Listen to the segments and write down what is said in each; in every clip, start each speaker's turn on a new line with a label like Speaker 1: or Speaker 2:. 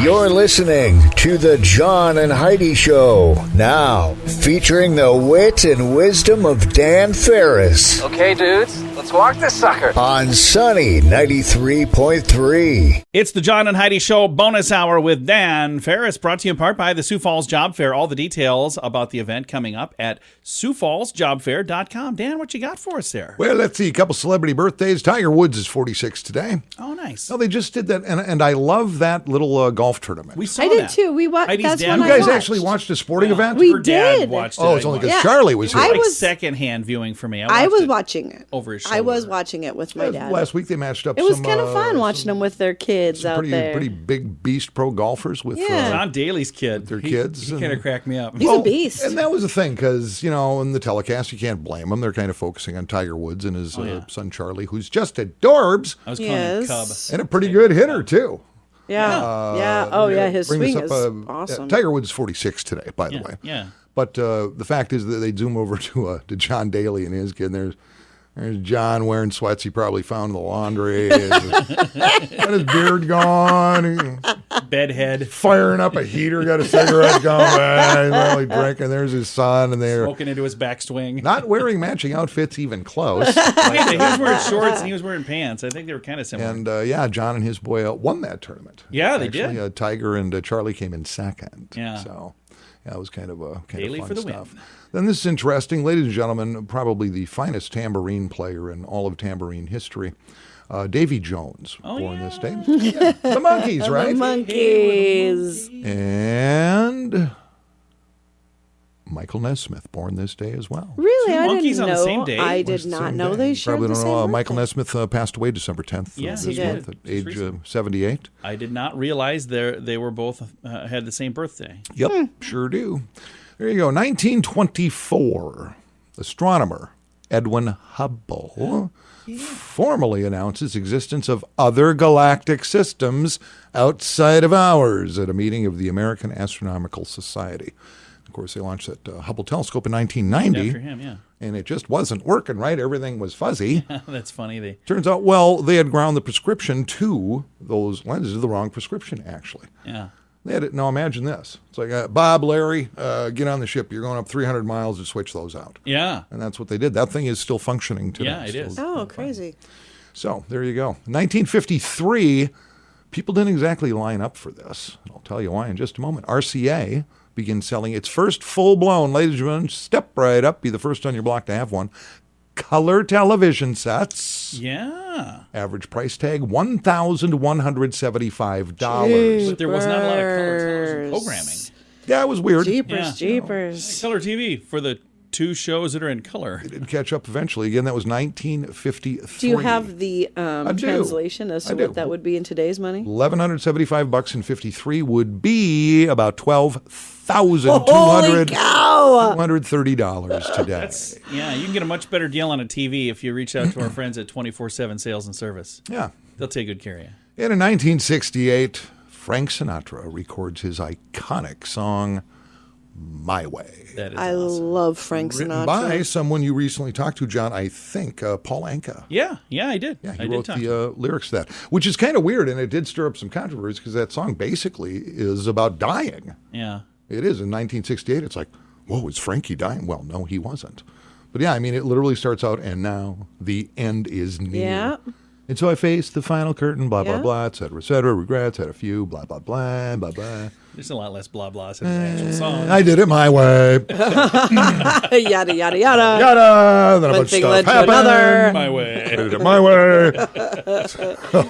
Speaker 1: You're listening to the John and Heidi Show, now featuring the wit and wisdom of Dan Farris.
Speaker 2: Okay, dudes, let's walk this sucker.
Speaker 1: On Sunny 93.3.
Speaker 3: It's the John and Heidi Show bonus hour with Dan Farris, brought to you in part by the Sioux Falls Job Fair. All the details about the event coming up at SiouxFallsJobFair.com. Dan, what you got for us there?
Speaker 4: Well, let's see. A couple celebrity birthdays. Tiger Woods is 46 today.
Speaker 3: Oh, nice.
Speaker 4: No, they just did that, and I love that little golf tournament.
Speaker 3: We saw
Speaker 5: I did
Speaker 3: that.
Speaker 5: too. We watched.
Speaker 3: Heidi's
Speaker 5: That's
Speaker 3: dad-
Speaker 5: when
Speaker 4: You
Speaker 5: I
Speaker 4: guys
Speaker 5: watched.
Speaker 4: actually watched a sporting event?
Speaker 5: We
Speaker 3: Her dad
Speaker 5: did.
Speaker 3: watched it.
Speaker 4: Oh, it's only because
Speaker 5: Yeah.
Speaker 4: Charlie was here.
Speaker 5: I
Speaker 3: Like
Speaker 5: was-
Speaker 3: secondhand viewing for me.
Speaker 5: I
Speaker 3: watched
Speaker 5: was
Speaker 3: it
Speaker 5: watching it
Speaker 3: over his shoulder.
Speaker 5: I was watching it with my dad.
Speaker 4: Last week they matched up.
Speaker 5: It was
Speaker 4: some,
Speaker 5: kind of fun watching them with their kids
Speaker 4: some
Speaker 5: out
Speaker 4: pretty,
Speaker 5: there.
Speaker 4: pretty big beast pro golfers with
Speaker 5: Yeah.
Speaker 3: John Daly's kid.
Speaker 4: their kids.
Speaker 3: He kind of cracked me up.
Speaker 5: He's a beast.
Speaker 4: And that was the thing, because, in the telecast, you can't blame them. They're kind of focusing on Tiger Woods and his son Charlie, who's just adorbs
Speaker 3: I was calling him Cub.
Speaker 4: and a pretty good hitter, too.
Speaker 5: Yeah. Yeah. Oh, yeah. His
Speaker 4: Bring
Speaker 5: swing
Speaker 4: this
Speaker 5: is
Speaker 4: up,
Speaker 5: awesome.
Speaker 4: Tiger Woods is 46 today, by the way.
Speaker 3: Yeah.
Speaker 4: But the fact is that they zoom over to John Daly and his kid, and there's John wearing sweats he probably found in the laundry. And got his beard gone.
Speaker 3: Bedhead.
Speaker 4: Firing up a heater, got a cigarette going. He's only drinking. There's his son, and they're
Speaker 3: Smoking into his backswing.
Speaker 4: not wearing matching outfits even close.
Speaker 3: He was wearing shorts and he was wearing pants. I think they were kind of similar.
Speaker 4: And John and his boy won that tournament.
Speaker 3: Yeah, they
Speaker 4: Actually,
Speaker 3: did.
Speaker 4: Tiger and Charlie came in second.
Speaker 3: Yeah.
Speaker 4: So it was kind of
Speaker 3: Daly
Speaker 4: fun
Speaker 3: for the
Speaker 4: stuff.
Speaker 3: win.
Speaker 4: Then this is interesting, ladies and gentlemen. Probably the finest tambourine player in all of tambourine history. Davy Jones, born this day. Yeah, the Monkees, right?
Speaker 5: The Monkees.
Speaker 4: And Michael Nesmith, born this day as well.
Speaker 5: Really?
Speaker 3: Two
Speaker 5: I
Speaker 3: monkeys
Speaker 5: didn't
Speaker 3: on
Speaker 5: know.
Speaker 3: the same day?
Speaker 5: I
Speaker 4: It's
Speaker 5: did
Speaker 4: the
Speaker 5: not
Speaker 4: same
Speaker 5: know
Speaker 4: day.
Speaker 5: they shared
Speaker 4: Probably
Speaker 5: the
Speaker 4: don't
Speaker 5: same
Speaker 4: know.
Speaker 5: birthday.
Speaker 4: Michael Nesmith passed away December 10th.
Speaker 3: Yes,
Speaker 4: this
Speaker 3: he did.
Speaker 4: month at
Speaker 3: Just
Speaker 4: age
Speaker 3: recently.
Speaker 4: 78.
Speaker 3: I did not realize they were both had the same birthday.
Speaker 4: Yep, sure do. There you go. 1924, astronomer Edwin Hubble formally announces existence of other galactic systems outside of ours at a meeting of the American Astronomical Society. Of course, they launched that Hubble telescope in 1990.
Speaker 3: After him, yeah.
Speaker 4: And it just wasn't working right. Everything was fuzzy.
Speaker 3: That's funny.
Speaker 4: Turns out, they had ground the prescription to those lenses, the wrong prescription, actually.
Speaker 3: Yeah.
Speaker 4: They had it. Now imagine this. It's like, Bob, Larry, get on the ship. You're going up 300 miles to switch those out.
Speaker 3: Yeah.
Speaker 4: And that's what they did. That thing is still functioning today.
Speaker 3: Yeah, it is.
Speaker 5: Oh, crazy.
Speaker 4: So there you go. 1953, people didn't exactly line up for this. I'll tell you why in just a moment. RCA begins selling its first full-blown, ladies and gentlemen, step right up, be the first on your block to have one, color television sets.
Speaker 3: Yeah.
Speaker 4: Average price tag, $1,175.
Speaker 3: But there was not a lot of color television programming.
Speaker 4: Yeah, it was weird.
Speaker 5: Jeepers, jeepers.
Speaker 3: Color TV for the two shows that are in color.
Speaker 4: It did catch up eventually. Again, that was 1953.
Speaker 5: Do you have the
Speaker 4: do.
Speaker 5: translation as to
Speaker 4: I do.
Speaker 5: what that would be in today's money?
Speaker 4: $1,175 in 53 would be about $12,230 today.
Speaker 3: Yeah, you can get a much better deal on a TV if you reach out to our friends at 24/7 Sales and Service.
Speaker 4: Yeah.
Speaker 3: They'll take good care of you.
Speaker 4: And in 1968, Frank Sinatra records his iconic song, My Way.
Speaker 3: That is
Speaker 5: I
Speaker 3: awesome.
Speaker 5: love Frank
Speaker 4: Written
Speaker 5: Sinatra.
Speaker 4: by someone you recently talked to, John, I think, Paul Anka.
Speaker 3: Yeah, I did.
Speaker 4: Yeah,
Speaker 3: I
Speaker 4: he
Speaker 3: did
Speaker 4: wrote
Speaker 3: talk
Speaker 4: the lyrics to that, which is kind of weird, and it did stir up some controversy because that song basically is about dying.
Speaker 3: Yeah.
Speaker 4: It is. In 1968, it's like, whoa, is Frankie dying? Well, no, he wasn't. But yeah, I mean, it literally starts out, and now the end is near.
Speaker 5: Yeah.
Speaker 4: And so I faced the final curtain, blah, blah,
Speaker 5: Yeah.
Speaker 4: blah, et cetera, regrets, had a few, blah, blah, blah, blah, blah.
Speaker 3: There's a lot less blah blahs in the actual song.
Speaker 4: I did it my way.
Speaker 5: Yada, yada, yada.
Speaker 4: Yada! Then a
Speaker 5: One
Speaker 4: bunch of
Speaker 5: thing
Speaker 4: stuff
Speaker 5: led to
Speaker 4: happened.
Speaker 5: another.
Speaker 3: My way.
Speaker 4: I did it my way.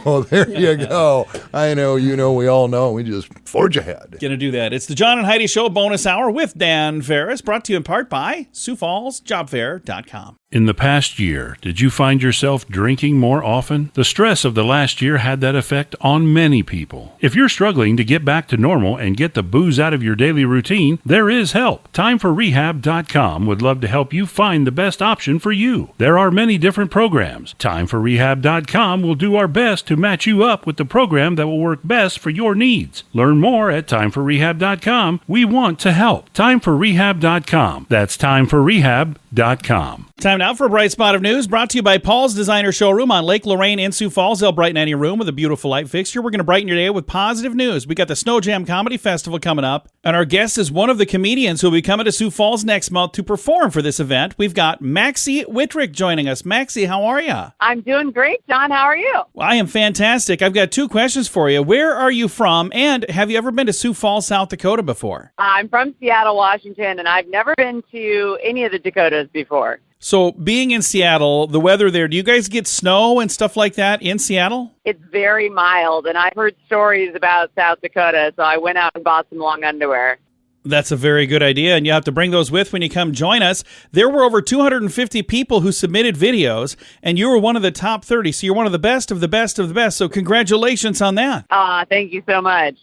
Speaker 4: So there you go. I know, you know, we all know. We just forge ahead.
Speaker 3: Gonna do that. It's the John and Heidi Show bonus hour with Dan Farris, brought to you in part by SiouxFallsJobFair.com.
Speaker 6: In the past year, did you find yourself drinking more often? The stress of the last year had that effect on many people. If you're struggling to get back to normal and get the booze out of your daily routine, there is help. TimeForRehab.com would love to help you find the best option for you. There are many different programs. TimeForRehab.com will do our best to match you up with the program that will work best for your needs. Learn more at TimeForRehab.com. We want to help. TimeForRehab.com. That's TimeForRehab.com.
Speaker 3: Time now for a bright spot of news brought to you by Paul's Designer Showroom on Lake Lorraine in Sioux Falls. They'll brighten any room with a beautiful light fixture. We're going to brighten your day with positive news. We got the Snow Jam Comedy Festival coming up, and our guest is one of the comedians who will be coming to Sioux Falls next month to perform for this event. We've got Maxie Witrak joining us. Maxie, how are you?
Speaker 7: I'm doing great, John. How are you?
Speaker 3: I am fantastic. I've got two questions for you. Where are you from, and have you ever been to Sioux Falls, South Dakota before?
Speaker 7: I'm from Seattle, Washington, and I've never been to any of the Dakotas before.
Speaker 3: So being in Seattle, the weather there, do you guys get snow and stuff like that in Seattle?
Speaker 7: It's very mild, and I've heard stories about South Dakota, so I went out and bought some long underwear.
Speaker 3: That's a very good idea, and you have to bring those with when you come join us. There were over 250 people who submitted videos, and you were one of the top 30, so you're one of the best of the best of the best, so congratulations on that.
Speaker 7: Thank you so much.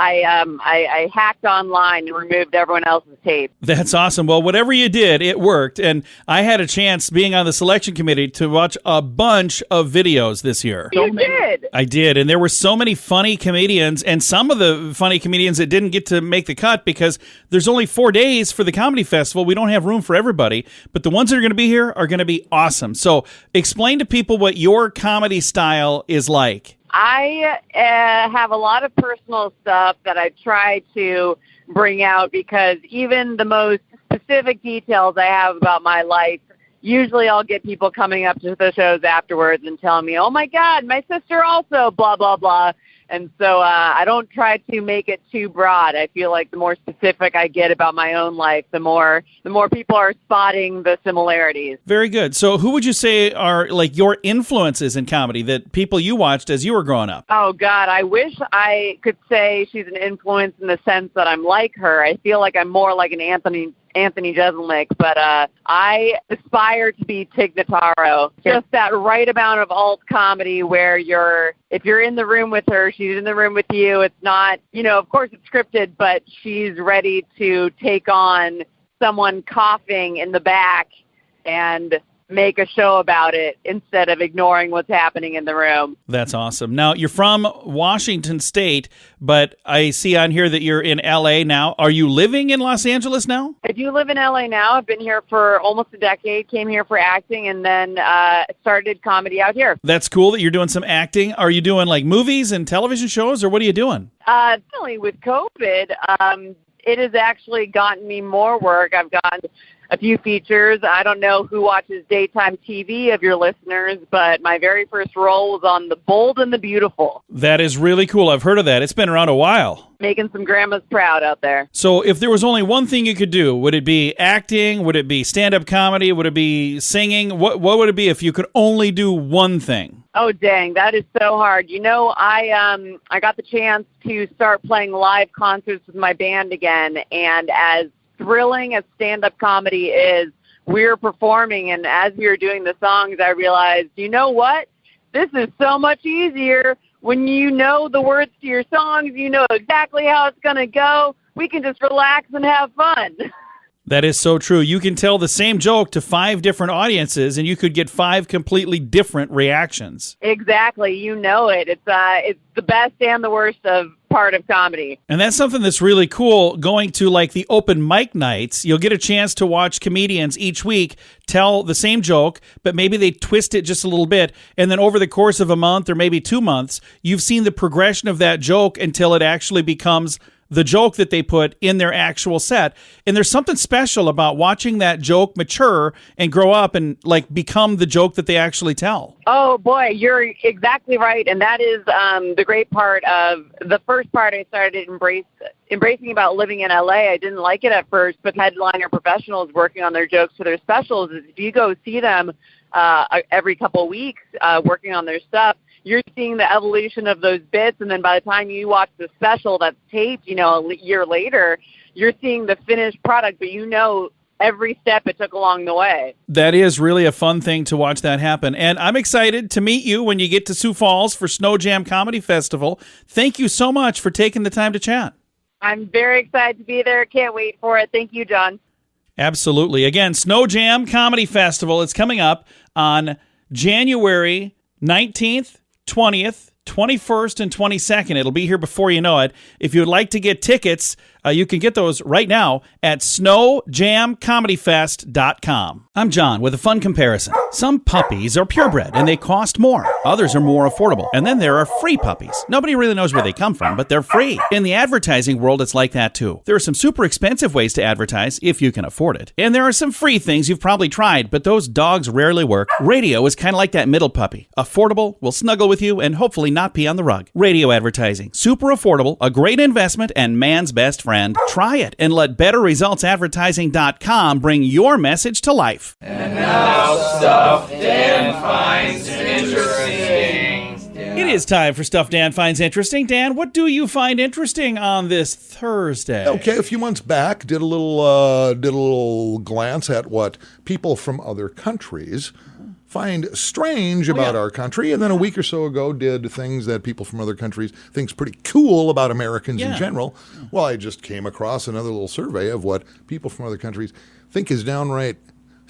Speaker 7: I hacked online and removed everyone else's tape.
Speaker 3: That's awesome. Well, whatever you did, it worked. And I had a chance, being on the selection committee, to watch a bunch of videos this year.
Speaker 7: You did?
Speaker 3: I did. And there were so many funny comedians, and some of the funny comedians that didn't get to make the cut because there's only 4 days for the comedy festival. We don't have room for everybody. But the ones that are going to be here are going to be awesome. So explain to people what your comedy style is like.
Speaker 7: I have a lot of personal stuff that I try to bring out because even the most specific details I have about my life, usually I'll get people coming up to the shows afterwards and telling me, oh, my God, my sister also, blah, blah, blah. And so I don't try to make it too broad. I feel like the more specific I get about my own life, the more people are spotting the similarities.
Speaker 3: Very good. So who would you say are like your influences in comedy, that people you watched as you were growing up?
Speaker 7: Oh, God, I wish I could say she's an influence in the sense that I'm like her. I feel like I'm more like an Anthony Jeselnik, but I aspire to be Tig Notaro. Just that right amount of alt comedy where if you're in the room with her, she's in the room with you. It's not, of course it's scripted, but she's ready to take on someone coughing in the back and make a show about it instead of ignoring what's happening in the room.
Speaker 3: That's awesome. Now, you're from Washington State, but I see on here that you're in L.A. now. Are you living in Los Angeles now?
Speaker 7: I do live in L.A. now. I've been here for almost a decade, came here for acting, and then started comedy out here.
Speaker 3: That's cool that you're doing some acting. Are you doing like movies and television shows, or what are you doing?
Speaker 7: Definitely with COVID, it has actually gotten me more work. I've gotten a few features. I don't know who watches daytime TV of your listeners, but my very first role was on The Bold and the Beautiful.
Speaker 3: That is really cool. I've heard of that. It's been around a while.
Speaker 7: Making some grandmas proud out there.
Speaker 3: So if there was only one thing you could do, would it be acting? Would it be stand-up comedy? Would it be singing? What would it be if you could only do one thing?
Speaker 7: Oh, dang, that is so hard. I got the chance to start playing live concerts with my band again, and as thrilling as stand-up comedy is, we were performing, and as we were doing the songs, I realized, you know what? This is so much easier when you know the words to your songs, you know exactly how it's going to go. We can just relax and have fun.
Speaker 3: That is so true. You can tell the same joke to 5 different audiences, and you could get 5 completely different reactions.
Speaker 7: Exactly. You know it. It's the best and the worst of part of comedy.
Speaker 3: And that's something that's really cool, going to like the open mic nights. You'll get a chance to watch comedians each week tell the same joke, but maybe they twist it just a little bit. And then over the course of a month or maybe 2 months, you've seen the progression of that joke until it actually becomes the joke that they put in their actual set. And there's something special about watching that joke mature and grow up and like become the joke that they actually tell.
Speaker 7: Oh boy, you're exactly right. And that is the great part of the first part I started embracing about living in LA. I didn't like it at first, but headliner professionals working on their jokes for their specials, if you go see them every couple of weeks working on their stuff, you're seeing the evolution of those bits, and then by the time you watch the special that's taped, a year later, you're seeing the finished product, but every step it took along the way.
Speaker 3: That is really a fun thing to watch that happen. And I'm excited to meet you when you get to Sioux Falls for Snow Jam Comedy Festival. Thank you so much for taking the time to chat.
Speaker 7: I'm very excited to be there. Can't wait for it. Thank you, John.
Speaker 3: Absolutely. Again, Snow Jam Comedy Festival is coming up on January 19th, 20th, 21st, and 22nd. It'll be here before you know it. If you would like to get tickets, You can get those right now at snowjamcomedyfest.com. I'm John with a fun comparison. Some puppies are purebred and they cost more. Others are more affordable. And then there are free puppies. Nobody really knows where they come from, but they're free. In the advertising world, it's like that too. There are some super expensive ways to advertise if you can afford it. And there are some free things you've probably tried, but those dogs rarely work. Radio is kind of like that middle puppy. Affordable, will snuggle with you, and hopefully not pee on the rug. Radio advertising. Super affordable, a great investment, and man's best friend. Try it and let BetterResultsAdvertising.com bring your message to life.
Speaker 2: And now, stuff Dan finds interesting.
Speaker 3: It is time for Stuff Dan Finds Interesting. Dan, what do you find interesting on this Thursday?
Speaker 4: Okay, a few months back, did a little glance at what people from other countries find strange about our country, and then a week or so ago did things that people from other countries think's pretty cool about Americans in general. Well, I just came across another little survey of what people from other countries think is downright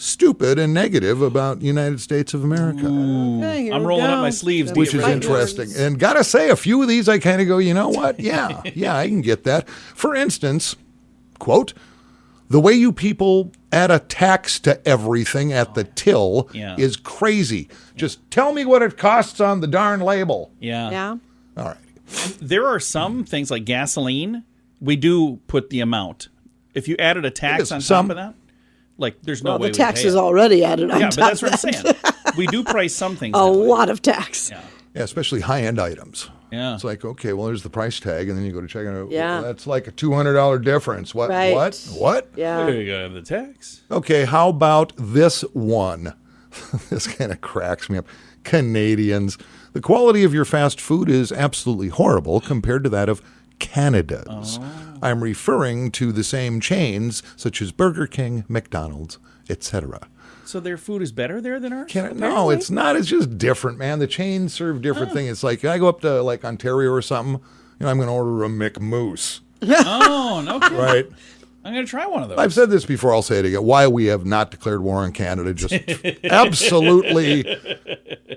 Speaker 4: stupid and negative about United States of America.
Speaker 5: Okay,
Speaker 3: I'm rolling up my sleeves.
Speaker 4: Which is interesting. And gotta say, a few of these I kind of go, you know what? Yeah, I can get that. For instance, quote, the way you people add a tax to everything at the till is crazy. Just tell me what it costs on the darn label.
Speaker 5: Yeah.
Speaker 4: All right.
Speaker 3: There are some things like gasoline. We do put the amount. If you added a tax on top of that, like there's no way
Speaker 5: the tax
Speaker 3: we pay
Speaker 5: is
Speaker 3: it.
Speaker 5: already added on
Speaker 3: Yeah,
Speaker 5: top
Speaker 3: but that's
Speaker 5: of
Speaker 3: what I'm
Speaker 5: that.
Speaker 3: saying. We do price some things.
Speaker 5: A
Speaker 3: that way.
Speaker 5: lot of tax.
Speaker 3: Yeah.
Speaker 4: Yeah, especially high-end items.
Speaker 3: Yeah.
Speaker 4: It's like, okay, well, there's the price tag, and then you go to check it out.
Speaker 5: Yeah.
Speaker 4: Well, that's like a $200 difference. What?
Speaker 5: Right.
Speaker 4: What?
Speaker 5: Yeah.
Speaker 3: There you go, the tax.
Speaker 4: Okay, how about this one? This kind of cracks me up. Canadians. The quality of your fast food is absolutely horrible compared to that of Canada's. I'm referring to the same chains such as Burger King, McDonald's, etc.
Speaker 3: So their food is better there than ours?
Speaker 4: No, it's not. It's just different, man. The chains serve different things. It's like, I go up to like Ontario or something, I'm going to order a McMoose.
Speaker 3: Oh, no kidding.
Speaker 4: Right?
Speaker 3: I'm going to try one of those.
Speaker 4: I've said this before. I'll say it again. Why we have not declared war on Canada just absolutely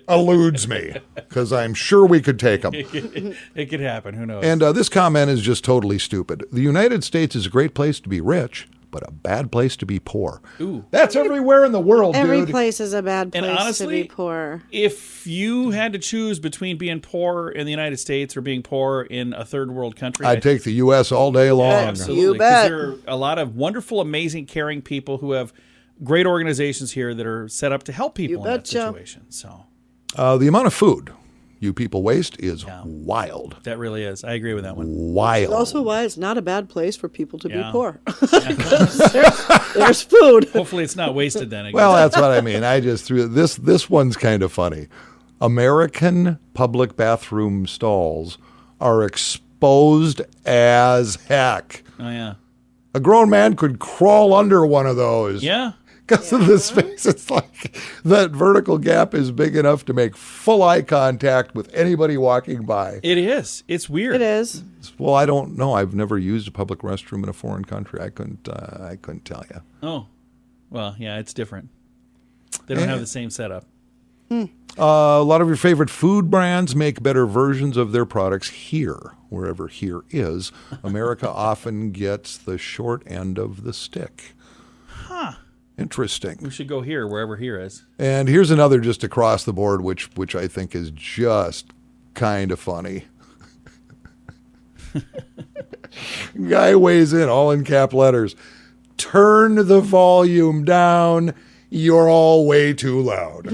Speaker 4: eludes me, because I'm sure we could take them.
Speaker 3: It could happen. Who knows?
Speaker 4: And this comment is just totally stupid. The United States is a great place to be rich, but a bad place to be poor.
Speaker 3: Ooh.
Speaker 4: That's everywhere in the world,
Speaker 5: Every
Speaker 4: dude.
Speaker 5: place is a bad
Speaker 3: And
Speaker 5: place
Speaker 3: honestly,
Speaker 5: to be poor.
Speaker 3: if you had to choose between being poor in the United States or being poor in a third world country,
Speaker 4: I'd take the U.S. all day long.
Speaker 3: absolutely.
Speaker 5: You
Speaker 3: 'cause
Speaker 5: bet.
Speaker 3: There are a lot of wonderful, amazing, caring people who have great organizations here that are set up to help people in that
Speaker 5: betcha.
Speaker 3: situation. So
Speaker 4: The amount of food you people waste is wild.
Speaker 3: that really is. I agree with that one.
Speaker 4: Wild.
Speaker 5: Also, why it's not a bad place for people to be
Speaker 3: Yeah.
Speaker 5: poor. there's food.
Speaker 3: Hopefully it's not wasted then. I guess.
Speaker 4: Well, that's what I mean. I just threw this. This one's kind of funny. American public bathroom stalls are exposed as heck.
Speaker 3: Oh, yeah.
Speaker 4: A grown man could crawl under one of those.
Speaker 3: Yeah.
Speaker 4: Because of the space. It's like that vertical gap is big enough to make full eye contact with anybody walking by.
Speaker 3: It is. It's weird.
Speaker 5: It is.
Speaker 4: Well, I don't know. I've never used a public restroom in a foreign country. I couldn't tell you.
Speaker 3: Oh. Well, yeah, it's different. They don't have the same setup.
Speaker 4: A lot of your favorite food brands make better versions of their products here, wherever here is. America often gets the short end of the stick.
Speaker 3: Huh.
Speaker 4: Interesting.
Speaker 3: We should go here, wherever here is.
Speaker 4: And here's another just across the board, which I think is just kind of funny. Guy weighs in, all in cap letters. Turn the volume down. You're all way too loud.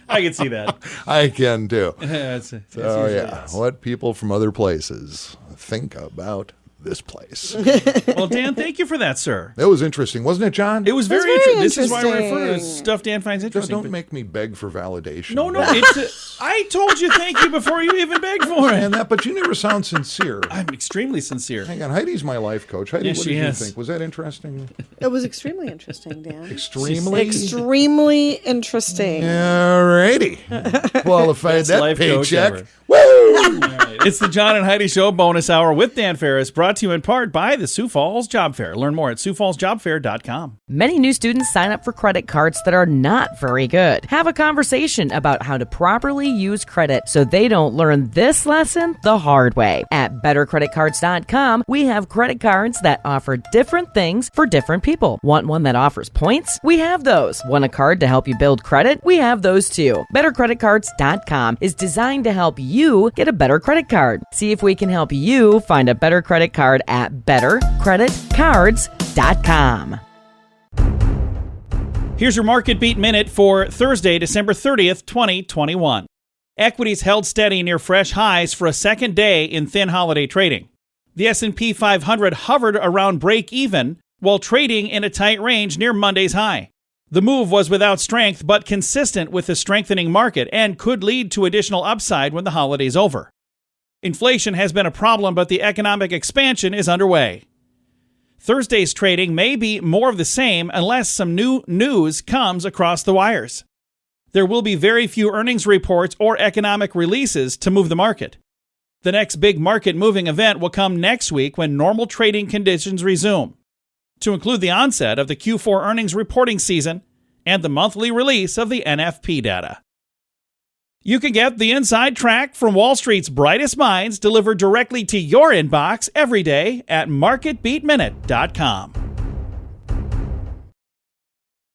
Speaker 3: I can see that.
Speaker 4: I can too.
Speaker 3: That's
Speaker 4: Oh,
Speaker 3: usually
Speaker 4: yeah.
Speaker 3: it.
Speaker 4: What people from other places think about this place.
Speaker 3: Well, Dan, thank you for that, sir.
Speaker 4: That was interesting, wasn't it, John?
Speaker 3: It was very,
Speaker 5: very
Speaker 3: interesting. This is why we refer to
Speaker 5: interesting.
Speaker 3: stuff Dan finds
Speaker 4: Just
Speaker 3: interesting.
Speaker 4: don't
Speaker 3: but-
Speaker 4: make me beg for validation.
Speaker 3: No, I told you thank you before you even begged for it.
Speaker 4: But you never sound sincere.
Speaker 3: I'm extremely sincere.
Speaker 4: Hang on, Heidi's my life coach. Heidi,
Speaker 3: Yes,
Speaker 4: what
Speaker 3: she
Speaker 4: did you
Speaker 3: is.
Speaker 4: think? Was that interesting?
Speaker 5: It was extremely interesting, Dan.
Speaker 4: Extremely?
Speaker 5: Extremely interesting.
Speaker 4: Alrighty. Qualified
Speaker 3: Best
Speaker 4: that
Speaker 3: life coach
Speaker 4: paycheck.
Speaker 3: ever.
Speaker 4: Woo!
Speaker 3: It's the John and Heidi Show bonus hour with Dan Farris, brought to you in part by the Sioux Falls Job Fair. Learn more at SiouxFallsJobFair.com.
Speaker 8: Many new students sign up for credit cards that are not very good. Have a conversation about how to properly use credit so they don't learn this lesson the hard way. At BetterCreditCards.com, we have credit cards that offer different things for different people. Want one that offers points? We have those. Want a card to help you build credit? We have those too. BetterCreditCards.com is designed to help you get a better credit card. See if we can help you find a better credit card at BetterCreditCards.com.
Speaker 3: Here's your Market Beat Minute for Thursday, December 30th, 2021. Equities held steady near fresh highs for a second day in thin holiday trading. The S&P 500 hovered around break even while trading in a tight range near Monday's high. The move was without strength but consistent with the strengthening market and could lead to additional upside when the holiday's over. Inflation has been a problem, but the economic expansion is underway. Thursday's trading may be more of the same unless some new news comes across the wires. There will be very few earnings reports or economic releases to move the market. The next big market moving event will come next week when normal trading conditions resume, to include the onset of the Q4 earnings reporting season and the monthly release of the NFP data. You can get the inside track from Wall Street's brightest minds delivered directly to your inbox every day at marketbeatminute.com.